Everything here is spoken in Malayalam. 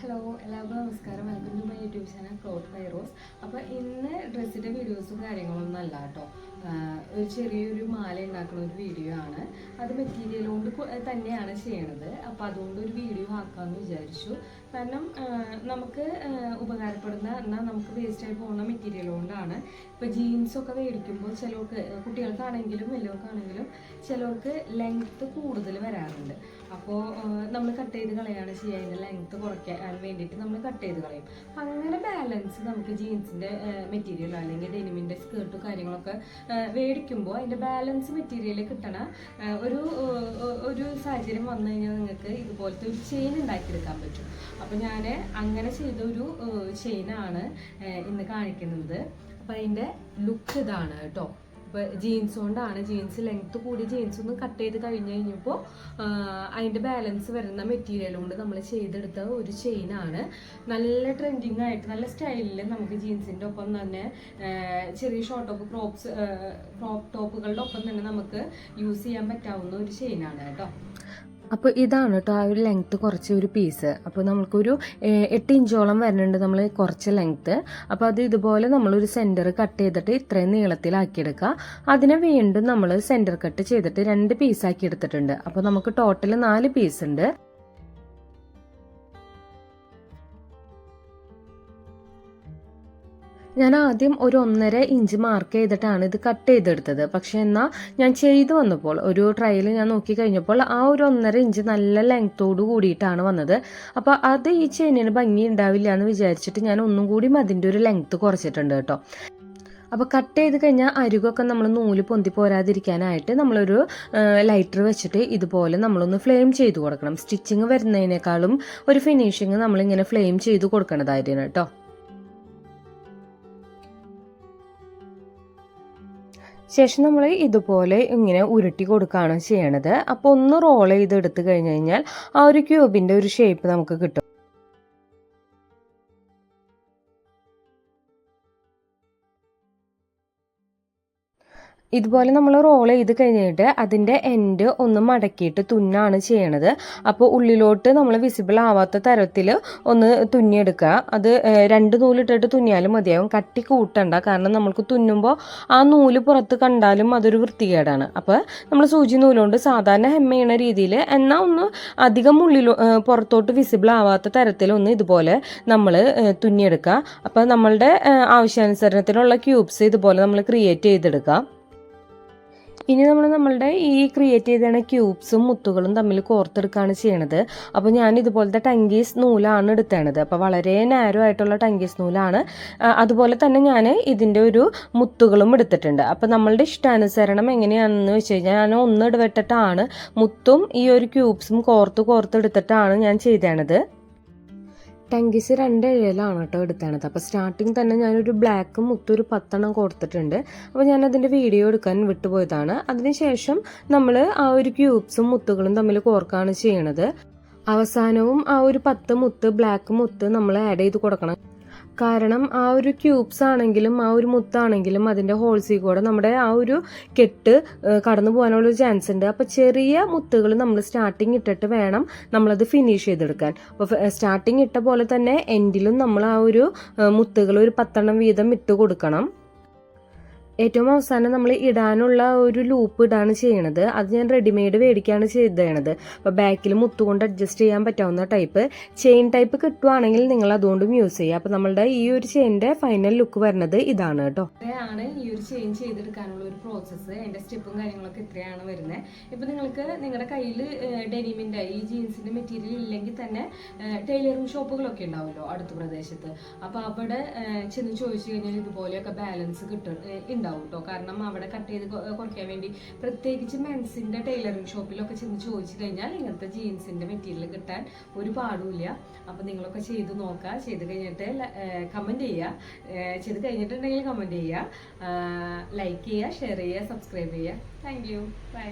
ഹലോ എല്ലാവർക്കും നമസ്കാരം. Welcome to my YouTube channel cloth by Rose. അപ്പോൾ ഇന്ന് ഡ്രസ്സിൻ്റെ വീഡിയോസും കാര്യങ്ങളൊന്നും അല്ല കേട്ടോ. ഒരു ചെറിയൊരു മാല ഉണ്ടാക്കുന്ന ഒരു വീഡിയോ ആണ്. അത് മെറ്റീരിയൽ കൊണ്ട് തന്നെയാണ് ചെയ്യണത്. അപ്പോൾ അതുകൊണ്ട് ഒരു വീഡിയോ ആക്കാമെന്ന് വിചാരിച്ചു. കാരണം നമുക്ക് ഉപകാരപ്പെടുന്ന എന്നാൽ നമുക്ക് വേസ്റ്റായി പോകുന്ന മെറ്റീരിയൽ കൊണ്ടാണ്. ഇപ്പോൾ ജീൻസൊക്കെ മേടിക്കുമ്പോൾ ചിലർക്ക് കുട്ടികൾക്കാണെങ്കിലും വലിയവർക്കാണെങ്കിലും ചിലർക്ക് ലെങ്ത്ത് കൂടുതൽ വരാറുണ്ട്. അപ്പോൾ നമ്മൾ കട്ട് ചെയ്ത് കളയാണ് ചെയ്യുക. അതിൻ്റെ ലെങ്ത്ത് കുറയ്ക്കാൻ വേണ്ടിയിട്ട് നമ്മൾ കട്ട് ചെയ്ത് കളയും. അപ്പം അങ്ങനെ ബാലൻസ് നമുക്ക് ജീൻസിൻ്റെ മെറ്റീരിയൽ അല്ലെങ്കിൽ ഡെനിമിൻ്റെ സ്കേർട്ട് കാര്യങ്ങളൊക്കെ മേടിക്കുമ്പോൾ അതിൻ്റെ ബാലൻസ് മെറ്റീരിയൽ കിട്ടണ ഒരു സാഹചര്യം വന്നു കഴിഞ്ഞാൽ നിങ്ങൾക്ക് ഇതുപോലത്തെ ഒരു ചെയിൻ ഉണ്ടാക്കിയെടുക്കാൻ പറ്റും. അപ്പോൾ ഞാൻ അങ്ങനെ ചെയ്ത ഒരു ചെയിനാണ് ഇന്ന് കാണിക്കുന്നത്. അപ്പോൾ അതിൻ്റെ ലുക്ക് ഇതാണ് കേട്ടോ. ഇപ്പോൾ ജീൻസ് കൊണ്ടാണ്, ജീൻസ് ലെങ്ത്ത് കൂടി ജീൻസ് ഒന്ന് കട്ട് ചെയ്ത് കഴിഞ്ഞപ്പോൾ അതിൻ്റെ ബാലൻസ് വരുന്ന മെറ്റീരിയൽ കൊണ്ട് നമ്മൾ ചെയ്തെടുത്ത ഒരു ചെയിനാണ്. നല്ല ട്രെൻഡിങ് ആയിട്ട് നല്ല സ്റ്റൈലിൽ നമുക്ക് ജീൻസിൻ്റെ ഒപ്പം തന്നെ ചെറിയ ഷോർട്ട് ടോപ്പ് ക്രോപ്പ് ടോപ്പുകളുടെ ഒപ്പം തന്നെ നമുക്ക് യൂസ് ചെയ്യാൻ പറ്റാവുന്ന ഒരു ചെയിനാണ് കേട്ടോ. അപ്പോൾ ഇതാണ് കേട്ടോ ആ ഒരു ലെങ്ത്ത് കുറച്ച് ഒരു പീസ്. അപ്പോൾ നമുക്കൊരു 8 ഇഞ്ചോളം വരുന്നുണ്ട് നമ്മൾ കുറച്ച് ലെങ്ത്ത്. അപ്പോൾ അത് ഇതുപോലെ നമ്മളൊരു സെൻറ്റർ കട്ട് ചെയ്തിട്ട് ഇത്രയും നീളത്തിലാക്കിയെടുക്കുക. അതിനെ വീണ്ടും നമ്മൾ സെൻറ്റർ കട്ട് ചെയ്തിട്ട് 2 പീസാക്കി എടുത്തിട്ടുണ്ട്. അപ്പോൾ നമുക്ക് ടോട്ടൽ 4 പീസ് ഉണ്ട്. ഞാൻ ആദ്യം ഒരു 1.5 ഇഞ്ച് മാർക്ക് ചെയ്തിട്ടാണ് ഇത് കട്ട് ചെയ്തെടുത്തത്. പക്ഷെ എന്നാൽ ഞാൻ ചെയ്തു വന്നപ്പോൾ ഒരു ട്രയൽ ഞാൻ നോക്കി കഴിഞ്ഞപ്പോൾ ആ ഒരു 1.5 ഇഞ്ച് നല്ല ലെങ്ത്തോട് കൂടിയിട്ടാണ് വന്നത്. അപ്പോൾ അത് ഈ ചെയിനിന് ഭംഗി ഉണ്ടാവില്ല എന്ന് വിചാരിച്ചിട്ട് ഞാൻ ഒന്നും കൂടി അതിൻ്റെ ഒരു ലെങ്ത്ത് കുറച്ചിട്ടുണ്ട് കേട്ടോ. അപ്പോൾ കട്ട് ചെയ്ത് കഴിഞ്ഞാൽ അരികൊക്കെ നമ്മൾ നൂല് പൊന്തി പോരാതിരിക്കാനായിട്ട് നമ്മളൊരു ലൈറ്റർ വെച്ചിട്ട് ഇതുപോലെ നമ്മളൊന്ന് ഫ്ലെയിം ചെയ്ത് കൊടുക്കണം. സ്റ്റിച്ചിങ് വരുന്നതിനേക്കാളും ഒരു ഫിനിഷിങ് നമ്മളിങ്ങനെ ഫ്ലെയിം ചെയ്ത് കൊടുക്കണതായിരുന്നു കേട്ടോ. ശേഷം നമ്മൾ ഇതുപോലെ ഇങ്ങനെ ഉരുട്ടി കൊടുക്കുകയാണ് ചെയ്യണത്. അപ്പോൾ ഒന്ന് റോൾ ചെയ്ത് എടുത്തു കഴിഞ്ഞ് കഴിഞ്ഞാൽ ആ ഒരു ക്യൂബിൻ്റെ ഒരു ഷേപ്പ് നമുക്ക് കിട്ടും. ഇതുപോലെ നമ്മൾ റോൾ ചെയ്ത് കഴിഞ്ഞിട്ട് അതിൻ്റെ എൻഡ് ഒന്ന് മടക്കിയിട്ട് തുന്നാണ് ചെയ്യണത്. അപ്പോൾ ഉള്ളിലോട്ട് നമ്മൾ വിസിബിൾ ആവാത്ത തരത്തിൽ ഒന്ന് തുന്നിയെടുക്കുക. അത് 2 നൂലിട്ടിട്ട് തുന്നിയാലും മതിയാവും, കട്ടി കൂട്ടണ്ട. കാരണം നമ്മൾക്ക് തുന്നുമ്പോൾ ആ നൂല് പുറത്ത് കണ്ടാലും അതൊരു വൃത്തികേടാണ്. അപ്പോൾ നമ്മൾ സൂചി നൂലുകൊണ്ട് സാധാരണ ഹെമ്മ ചെയ്യണ രീതിയിൽ എന്നാൽ ഒന്ന് അധികം പുറത്തോട്ട് വിസിബിൾ ആവാത്ത തരത്തിൽ ഒന്ന് ഇതുപോലെ നമ്മൾ തുന്നിയെടുക്കുക. അപ്പോൾ നമ്മളുടെ ആവശ്യാനുസരണത്തിനുള്ള ക്യൂബ്സ് ഇതുപോലെ നമ്മൾ ക്രിയേറ്റ് ചെയ്തെടുക്കാം. ഇനി നമ്മളുടെ ഈ ക്രിയേറ്റ് ചെയ്ത ക്യൂബ്സും മുത്തുകളും തമ്മിൽ കോർത്തെടുക്കുകയാണ് ചെയ്യണത്. അപ്പോൾ ഞാൻ ഇതുപോലത്തെ ടങ്കീസ് നൂലാണ് എടുത്തേണത്. അപ്പോൾ വളരെ നാരോ ആയിട്ടുള്ള ടങ്കീസ് നൂലാണ്. അതുപോലെ തന്നെ ഞാൻ ഇതിൻ്റെ ഒരു മുത്തുകളും എടുത്തിട്ടുണ്ട്. അപ്പോൾ നമ്മളുടെ ഇഷ്ടാനുസരണം എങ്ങനെയാണെന്ന് വെച്ച് കഴിഞ്ഞാൽ ഞാൻ ഒന്ന് ഇടവിട്ടിട്ടാണ് മുത്തും ഈ ഒരു ക്യൂബ്സും കോർത്തെടുത്തിട്ടാണ് ഞാൻ ചെയ്തേണത്. ടങ്കീസ് 2 ഇഴയിലാണ് കേട്ടോ എടുത്തത്. അപ്പോൾ സ്റ്റാർട്ടിങ് തന്നെ ഞാനൊരു ബ്ലാക്ക് മുത്തൊരു 10 കൊടുത്തിട്ടുണ്ട്. അപ്പോൾ ഞാനതിൻ്റെ വീഡിയോ എടുക്കാൻ വിട്ടുപോയതാണ്. അതിനുശേഷം നമ്മൾ ആ ഒരു ക്യൂബ്സും മുത്തുകളും തമ്മിൽ കോർക്കാണ് ചെയ്യണത്. അവസാനവും ആ ഒരു 10 മുത്ത് ബ്ലാക്ക് മുത്ത് നമ്മൾ ആഡ് ചെയ്ത് കൊടുക്കണം. കാരണം ആ ഒരു ക്യൂബ്സ് ആണെങ്കിലും ആ ഒരു മുത്താണെങ്കിലും അതിൻ്റെ ഹോൾസിൽ കൂടെ നമ്മുടെ ആ ഒരു കെട്ട് കടന്നു പോകാനുള്ളൊരു ചാൻസ് ഉണ്ട്. അപ്പോൾ ചെറിയ മുത്തുകൾ നമ്മൾ സ്റ്റാർട്ടിങ് ഇട്ടിട്ട് വേണം നമ്മളത് ഫിനിഷ് ചെയ്തെടുക്കാൻ. അപ്പോൾ സ്റ്റാർട്ടിങ് ഇട്ട പോലെ തന്നെ എൻഡിലും നമ്മൾ ആ ഒരു മുത്തുകൾ ഒരു 10 വീതം ഇട്ട് കൊടുക്കണം. ഏറ്റവും അവസാനം നമ്മൾ ഇടാനുള്ള ഒരു ലൂപ്പ് ഇടാണ് ചെയ്യണത്. അത് ഞാൻ റെഡിമെയ്ഡ് മേടിക്കുകയാണ് ചെയ്തത്. അപ്പോൾ ബാക്കിൽ മുത്തുകൊണ്ട് അഡ്ജസ്റ്റ് ചെയ്യാൻ പറ്റാവുന്ന ടൈപ്പ് ചെയിൻ ടൈപ്പ് കിട്ടുവാണെങ്കിൽ നിങ്ങൾ അതുകൊണ്ടും യൂസ് ചെയ്യുക. അപ്പോൾ നമ്മളുടെ ഈ ഒരു ചെയിൻ്റെ ഫൈനൽ ലുക്ക് വരുന്നത് ഇതാണ് കേട്ടോ. ഇത്രയാണ് ഈ ഒരു ചെയിൻ ചെയ്തെടുക്കാനുള്ള ഒരു പ്രോസസ്സ്. അതിൻ്റെ സ്റ്റെപ്പും കാര്യങ്ങളൊക്കെ ഇത്രയാണ് വരുന്നത്. ഇപ്പോൾ നിങ്ങൾക്ക് നിങ്ങളുടെ കയ്യിൽ ഡെനിമിൻ്റെ ഈ ജീൻസിൻ്റെ മെറ്റീരിയൽ ഇല്ലെങ്കിൽ തന്നെ ടൈലറിംഗ് ഷോപ്പുകളൊക്കെ ഉണ്ടാവുമല്ലോ അടുത്ത പ്രദേശത്ത്. അപ്പോൾ അവിടെ ചെന്ന് ചോദിച്ചു കഴിഞ്ഞാൽ ഇതുപോലെയൊക്കെ ബാലൻസ് ഉണ്ടാവും കേട്ടോ. കാരണം അവിടെ കട്ട് ചെയ്ത് കുറയ്ക്കാൻ വേണ്ടി പ്രത്യേകിച്ച് മെൻസിൻ്റെ ടൈലറിംഗ് ഷോപ്പിലൊക്കെ ചെന്ന് ചോദിച്ചു കഴിഞ്ഞാൽ ഇങ്ങനത്തെ ജീൻസിൻ്റെ മെറ്റീരിയൽ കിട്ടാൻ ഒരു പാടുമില്ല. അപ്പോൾ നിങ്ങളൊക്കെ ചെയ്ത് നോക്കുക. ചെയ്ത് കഴിഞ്ഞിട്ട് കമൻറ്റ് ചെയ്യുക. ചെയ്ത് കഴിഞ്ഞിട്ടുണ്ടെങ്കിൽ കമൻറ്റ് ചെയ്യുക, ലൈക്ക് ചെയ്യുക, ഷെയർ ചെയ്യുക, സബ്സ്ക്രൈബ് ചെയ്യുക. Thank you. ബൈ.